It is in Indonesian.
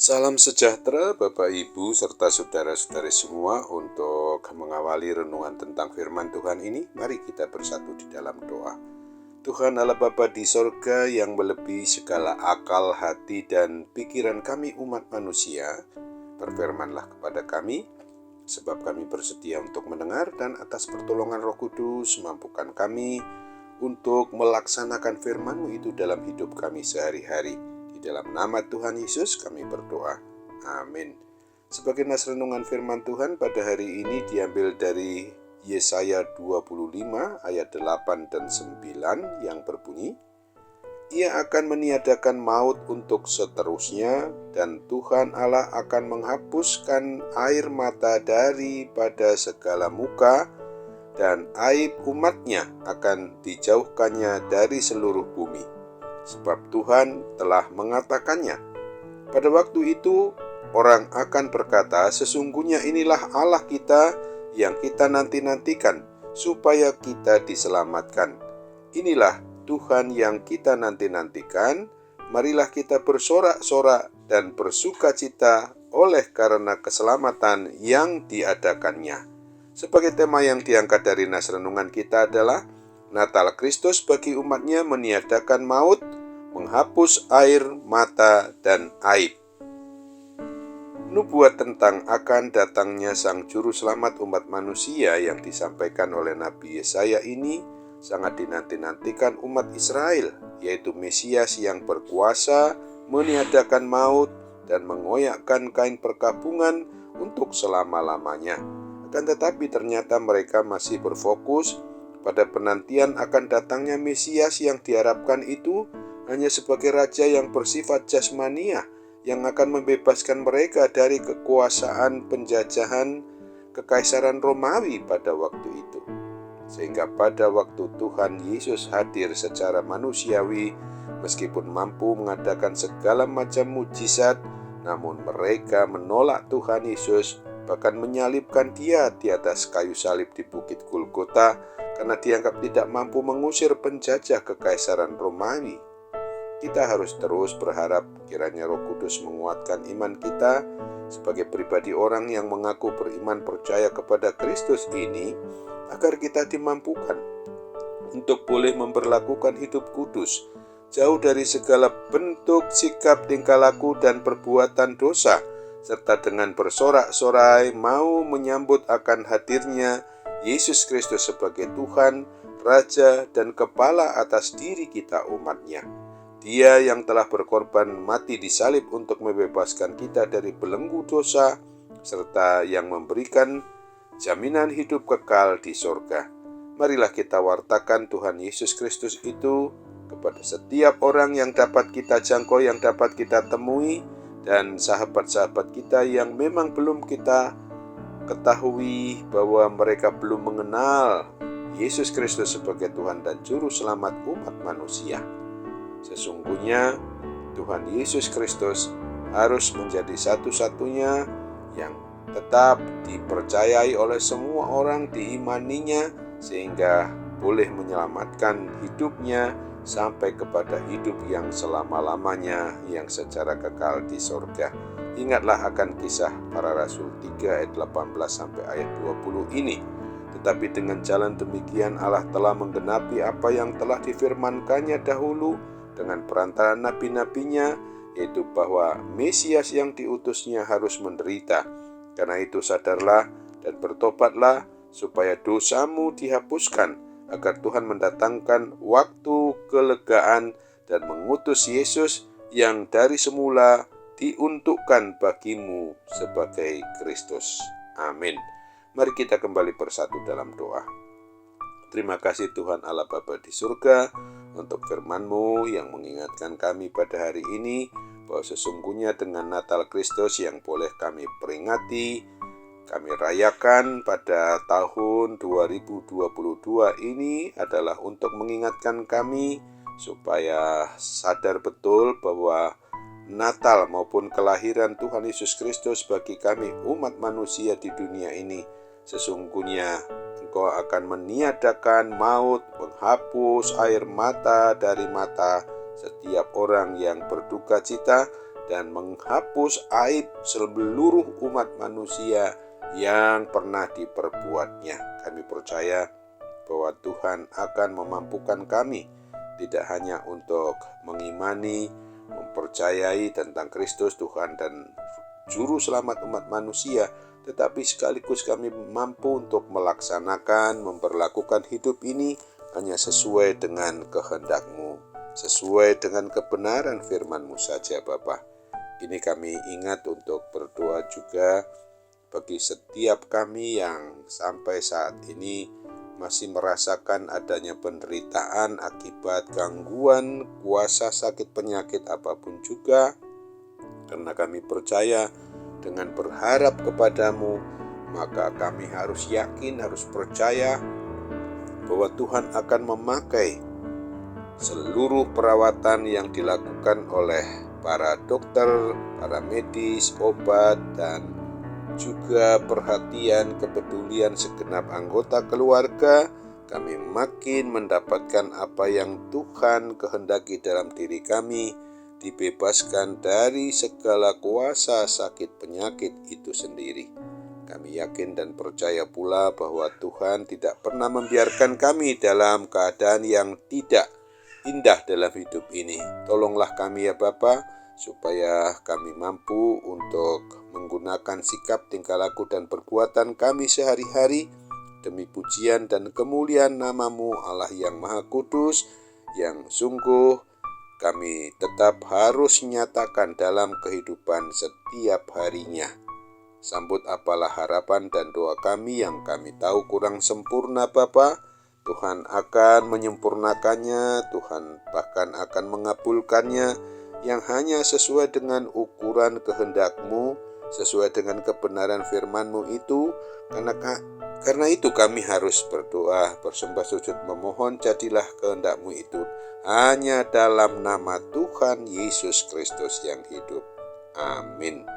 Salam sejahtera Bapak Ibu serta saudara-saudari semua. Untuk mengawali renungan tentang firman Tuhan ini, mari kita bersatu di dalam doa. Tuhan Allah Bapa di sorga yang melebihi segala akal, hati, dan pikiran kami umat manusia, berfirmanlah kepada kami, sebab kami bersedia untuk mendengar, dan atas pertolongan Roh Kudus mampukan kami untuk melaksanakan firman-Mu itu dalam hidup kami sehari-hari. Di dalam nama Tuhan Yesus kami berdoa. Amin. Sebagai nas renungan firman Tuhan pada hari ini diambil dari Yesaya 25 ayat 8 dan 9 yang berbunyi, Ia akan meniadakan maut untuk seterusnya, dan Tuhan Allah akan menghapuskan air mata daripada segala muka, dan aib umatnya akan dijauhkannya dari seluruh bumi. Sebab Tuhan telah mengatakannya. Pada waktu itu orang akan berkata, sesungguhnya inilah Allah kita yang kita nanti-nantikan, supaya kita diselamatkan. Inilah Tuhan yang kita nanti-nantikan, marilah kita bersorak-sorak dan bersukacita oleh karena keselamatan yang diadakannya. Sebagai tema yang diangkat dari nas renungan kita adalah Natal Kristus bagi umatnya meniadakan maut, menghapus air mata dan aib. Nubuat tentang akan datangnya Sang Juru Selamat umat manusia yang disampaikan oleh Nabi Yesaya ini sangat dinanti-nantikan umat Israel, yaitu Mesias yang berkuasa meniadakan maut dan mengoyakkan kain perkabungan untuk selama-lamanya. Akan tetapi ternyata mereka masih berfokus pada penantian akan datangnya Mesias yang diharapkan itu hanya sebagai raja yang bersifat jasmania yang akan membebaskan mereka dari kekuasaan penjajahan Kekaisaran Romawi pada waktu itu. Sehingga pada waktu Tuhan Yesus hadir secara manusiawi, meskipun mampu mengadakan segala macam mujizat, namun mereka menolak Tuhan Yesus, bahkan menyalibkan Dia di atas kayu salib di Bukit Golgota karena dianggap tidak mampu mengusir penjajah Kekaisaran Romawi. Kita harus terus berharap kiranya Roh Kudus menguatkan iman kita sebagai pribadi orang yang mengaku beriman percaya kepada Kristus ini, agar kita dimampukan untuk boleh memperlakukan hidup kudus, jauh dari segala bentuk sikap tingkah laku dan perbuatan dosa, serta dengan bersorak-sorai mau menyambut akan hadirnya Yesus Kristus sebagai Tuhan, Raja, dan Kepala atas diri kita umatnya. Dia yang telah berkorban mati di salib untuk membebaskan kita dari belenggu dosa, serta yang memberikan jaminan hidup kekal di sorga. Marilah kita wartakan Tuhan Yesus Kristus itu kepada setiap orang yang dapat kita jangkau, yang dapat kita temui, dan sahabat-sahabat kita yang memang belum kita ketahui bahwa mereka belum mengenal Yesus Kristus sebagai Tuhan dan Juru Selamat umat manusia. Sesungguhnya Tuhan Yesus Kristus harus menjadi satu-satunya yang tetap dipercayai oleh semua orang, diimaninya, sehingga boleh menyelamatkan hidupnya sampai kepada hidup yang selama-lamanya, yang secara kekal di sorga. Ingatlah akan kisah para Rasul 3 ayat 18 sampai ayat 20 ini. Tetapi dengan jalan demikian Allah telah menggenapi apa yang telah difirmankannya dahulu dengan perantara nabi-nabinya, yaitu bahwa Mesias yang diutusnya harus menderita. Karena itu sadarlah dan bertobatlah supaya dosamu dihapuskan, agar Tuhan mendatangkan waktu kelegaan dan mengutus Yesus yang dari semula diuntukkan bagimu sebagai Kristus. Amin. Mari kita kembali bersatu dalam doa. Terima kasih Tuhan Allah Bapa di surga untuk firman-Mu yang mengingatkan kami pada hari ini bahwa sesungguhnya dengan Natal Kristus yang boleh kami peringati, kami rayakan pada tahun 2022 ini adalah untuk mengingatkan kami supaya sadar betul bahwa Natal maupun kelahiran Tuhan Yesus Kristus bagi kami umat manusia di dunia ini, sesungguhnya Engkau akan meniadakan maut, menghapus air mata dari mata setiap orang yang berduka cita, dan menghapus aib seluruh umat manusia yang pernah diperbuatnya. Kami percaya bahwa Tuhan akan memampukan kami tidak hanya untuk mengimani, mempercayai tentang Kristus Tuhan dan Juru Selamat umat manusia, tetapi sekaligus kami mampu untuk melaksanakan, memperlakukan hidup ini hanya sesuai dengan kehendak-Mu, sesuai dengan kebenaran firman-Mu saja Bapa. Ini kami ingat untuk berdoa juga bagi setiap kami yang sampai saat ini masih merasakan adanya penderitaan akibat gangguan kuasa sakit penyakit apapun juga, karena kami percaya dengan berharap kepadamu, maka kami harus yakin, harus percaya bahwa Tuhan akan memakai seluruh perawatan yang dilakukan oleh para dokter, para medis, obat, dan juga perhatian, kepedulian segenap anggota keluarga. Kami makin mendapatkan apa yang Tuhan kehendaki dalam diri kami, dibebaskan dari segala kuasa sakit penyakit itu sendiri. Kami yakin dan percaya pula bahwa Tuhan tidak pernah membiarkan kami dalam keadaan yang tidak indah dalam hidup ini. Tolonglah kami ya Bapa, supaya kami mampu untuk menggunakan sikap, tingkah laku, dan perbuatan kami sehari-hari demi pujian dan kemuliaan nama-Mu Allah yang Maha Kudus, yang sungguh kami tetap harus nyatakan dalam kehidupan setiap harinya. Sambut apalah harapan dan doa kami yang kami tahu kurang sempurna Bapa. Tuhan akan menyempurnakannya, Tuhan bahkan akan mengabulkannya yang hanya sesuai dengan ukuran kehendak-Mu, sesuai dengan kebenaran firman-Mu itu. Karena itu kami harus berdoa, bersembah sujud memohon, jadilah kehendak-Mu itu hanya dalam nama Tuhan Yesus Kristus yang hidup. Amin.